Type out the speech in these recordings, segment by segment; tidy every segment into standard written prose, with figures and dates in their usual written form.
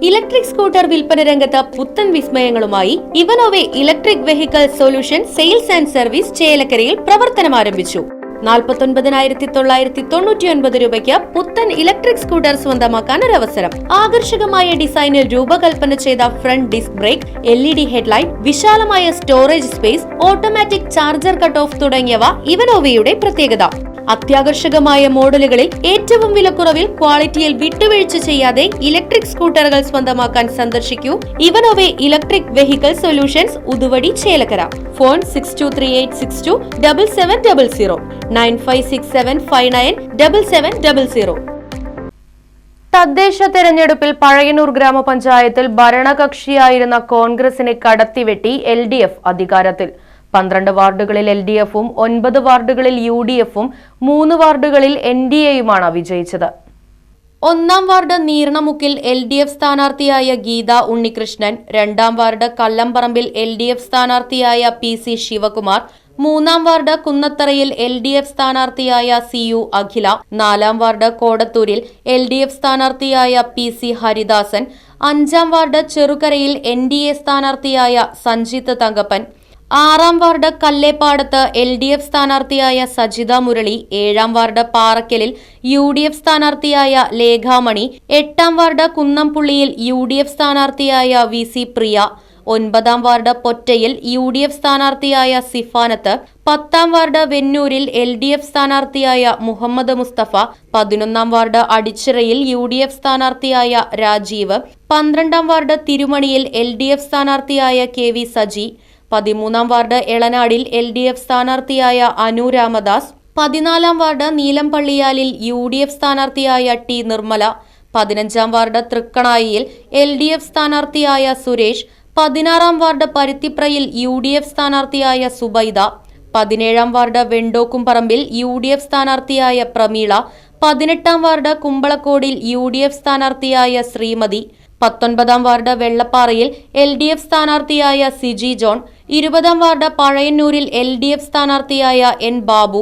Electric scooter വിൽപ്പന രംഗത്ത് പുത്തൻ വിസ്മയങ്ങളുമായി ഇവനോവെ electric vehicle solution sales and service ചേലക്കരയിൽ പ്രവർത്തനം ആരംഭിച്ചു. 49,999 രൂപയ്ക്ക് പുത്തൻ ഇലക്ട്രിക് സ്കൂട്ടർ സ്വന്തമാക്കാൻ ഒരു അവസരം. ആകർഷകമായ ഡിസൈനിൽ രൂപകൽപ്പന ചെയ്ത front disc brake, LED headlight, വിശാലമായ storage space, automatic charger cut off തുടങ്ങിയവ ഇവനോവയുടെ പ്രത്യേകത. അത്യാകർഷകമായ മോഡലുകളിൽ ഏറ്റവും വിലക്കുറവിൽ ക്വാളിറ്റിയിൽ വിട്ടുവീഴ്ച ചെയ്യാതെ ഇലക്ട്രിക് സ്കൂട്ടറുകൾ സ്വന്തമാക്കാൻ സന്ദർശിക്കൂ ഇവനോവെ electric vehicle solutions, Uduvadi, Chelakkara. Phone 6238627700 9567597700. തദ്ദേശ തെരഞ്ഞെടുപ്പിൽ പഴയന്നൂർ ഗ്രാമപഞ്ചായത്തിൽ ഭരണകക്ഷിയായിരുന്ന കോൺഗ്രസിനെ കടത്തിവെട്ടി LDF അധികാരത്തിൽ. 12 വാർഡുകളിൽ LDFും 9 വാർഡുകളിൽ UDFും 3 വാർഡുകളിൽ NDAയുമാണ് വിജയിച്ചത്. 1-ാം വാർഡ് നീർണമുക്കിൽ LDF സ്ഥാനാർത്ഥിയായ ഗീത ഉണ്ണികൃഷ്ണൻ, 2-ാം വാർഡ് കല്ലംപറമ്പിൽ LDF സ്ഥാനാർത്ഥിയായ PC ശിവകുമാർ, 3-ാം വാർഡ് കുന്നത്തറയിൽ LDF സ്ഥാനാർത്ഥിയായ CU അഖില, 4-ാം വാർഡ് കോടത്തൂരിൽ LDF സ്ഥാനാർത്ഥിയായ PC ഹരിദാസൻ, 5-ാം വാർഡ് ചെറുകരയിൽ NDA സ്ഥാനാർത്ഥിയായ സഞ്ജിത്ത് തങ്കപ്പൻ, 6-ാം വാർഡ് കല്ലേപ്പാടത്ത് LDF സ്ഥാനാർത്ഥിയായ സജിത മുരളി, 7-ാം വാർഡ് പാറക്കലിൽ UDF സ്ഥാനാർത്ഥിയായ ലേഖാമണി, 8-ാം വാർഡ് കുന്നംപുള്ളിയിൽ UDF സ്ഥാനാർത്ഥിയായ VC പ്രിയ, 9-ാം വാർഡ് പൊറ്റയിൽ UDF സ്ഥാനാർത്ഥിയായ സിഫാനത്ത്, 10-ാം വാർഡ് വെന്നൂരിൽ LDF സ്ഥാനാർത്ഥിയായ മുഹമ്മദ് മുസ്തഫ, 11-ാം വാർഡ് അടിച്ചിറയിൽ UDF സ്ഥാനാർത്ഥിയായ രാജീവ്, 12-ാം വാർഡ് തിരുമണിയിൽ LDF സ്ഥാനാർത്ഥിയായ KV സജി, 13-ാം വാർഡ് എളനാടിൽ LDF സ്ഥാനാർത്ഥിയായ അനു രാമദാസ്, 14-ാം വാർഡ് നീലംപള്ളിയാലിൽ UDF സ്ഥാനാർത്ഥിയായ T നിർമ്മല, 15-ാം വാർഡ് തൃക്കണായിയിൽ LDF സ്ഥാനാർത്ഥിയായ സുരേഷ്, 16-ാം വാർഡ് പരുത്തിപ്രയിൽ UDF സ്ഥാനാർത്ഥിയായ സുബൈദ, 17-ാം വാർഡ് വെണ്ടോക്കുംപറമ്പിൽ UDF സ്ഥാനാർത്ഥിയായ പ്രമീള, 18-ാം വാർഡ് കുമ്പളക്കോടിൽ UDF സ്ഥാനാർത്ഥിയായ ശ്രീമതി, 19-ാം വാർഡ് വെള്ളപ്പാറയിൽ LDF സ്ഥാനാർത്ഥിയായ സിജി ജോൺ, 20-ാം വാർഡ് പഴയന്നൂരിൽ LDF സ്ഥാനാർത്ഥിയായ N ബാബു,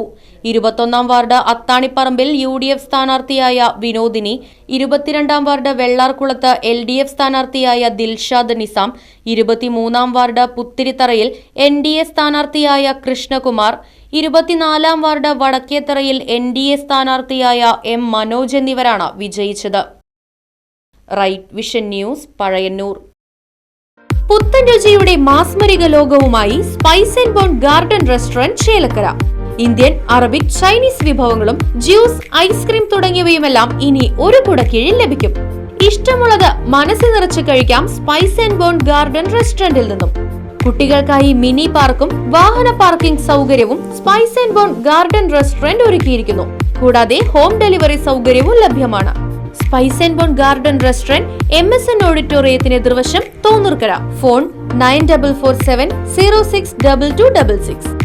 21-ാം വാർഡ് അത്താണിപ്പറമ്പിൽ UDF സ്ഥാനാർത്ഥിയായ വിനോദിനി, 22-ാം വാർഡ് വെള്ളാർകുളത്ത് LDF സ്ഥാനാർത്ഥിയായ ദിൽഷാദ് നിസാം, 23-ാം വാർഡ് പുത്തിരിത്തറയിൽ NDA സ്ഥാനാർത്ഥിയായ കൃഷ്ണകുമാർ, 24-ാം വാർഡ് വടക്കേത്തറയിൽ NDA സ്ഥാനാർത്ഥിയായ M മനോജ് എന്നിവരാണ് വിജയിച്ചത്. Right vision news, Pazhayannur. പുത്തൻ രുചിയുടെ മാസ്മരിക ലോകവുമായി spice and bone garden restaurant Chelakkara. Indian, Arabic, Chinese വിഭവങ്ങളും ജ്യൂസ്, ഐസ്ക്രീം തുടങ്ങിയവയുമെല്ലാം ഇനി ഒരു കുടക്കീഴിൽ ലഭിക്കും. ഇഷ്ടമുള്ളത് മനസ്സ് നിറച്ച് കഴിക്കാം സ്പൈസ് ആൻഡ് ബോൺ ഗാർഡൻ റെസ്റ്റോറന്റിൽ നിന്നും. കുട്ടികൾക്കായി മിനി പാർക്കും വാഹന പാർക്കിംഗ് സൗകര്യവും spice and bone garden restaurant ഒരുക്കിയിരിക്കുന്നു. കൂടാതെ ഹോം ഡെലിവറി സൗകര്യവും ലഭ്യമാണ്. Spice and bone garden restaurant MSN ഓഡിറ്റോറിയത്തിന് എതിർവശം തോന്നൂർക്കര. ഫോൺ 9447 062266.